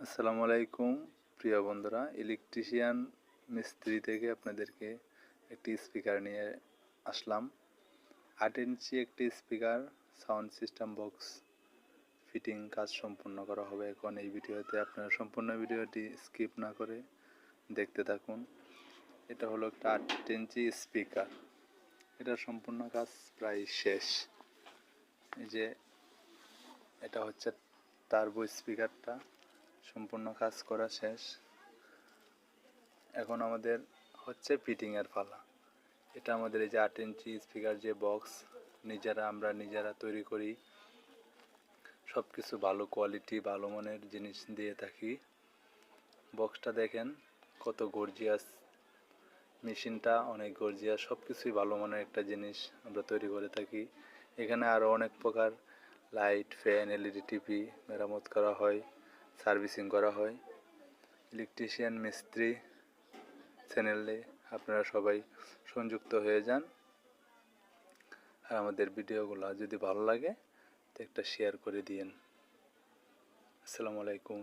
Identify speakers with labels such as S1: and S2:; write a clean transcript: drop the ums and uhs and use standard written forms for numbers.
S1: আসসালামু আলাইকুম প্রিয় বন্ধুরা, ইলেকট্রিশিয়ান মিস্ত্রি থেকে আপনাদেরকে একটি স্পিকার নিয়ে আসলাম। 8 ইঞ্চি একটি speaker sound system box fitting কাজ সম্পূর্ণ করা হবে এখন এই ভিডিওতে। আপনারা সম্পূর্ণ ভিডিওটি স্কিপ না করে দেখতে থাকুন। এটা হলো একটা 8 ইঞ্চি স্পিকার, এটার সম্পূর্ণ কাজ প্রায় শেষ। এই যে এটা হচ্ছে টার্বো স্পিকারটা, সম্পূর্ণ কাজ করা শেষ। এখন আমাদের হচ্ছে ফিটিংয়ের পালা। এটা আমাদের এই যে 8 ইঞ্চি স্পিকার যে বক্স আমরা নিজেরা তৈরি করি, সব কিছু ভালো কোয়ালিটি ভালো মানের জিনিস দিয়ে থাকি। বক্সটা দেখেন কত গর্জিয়াস, মেশিনটা অনেক গর্জিয়াস, সব কিছুই ভালো মানের একটা জিনিস আমরা তৈরি করে থাকি। এখানে আরও অনেক প্রকার লাইট, ফ্যান, এলইডি টিভি মেরামত করা হয়, সার্ভিসিং করা হয়। ইলেকট্রিশিয়ান মিস্ত্রি চ্যানেলে আপনারা সবাই সংযুক্ত হয়ে যান। আর আমাদের ভিডিওগুলো যদি ভালো লাগে তো একটা শেয়ার করে দিন। আসসালামু আলাইকুম।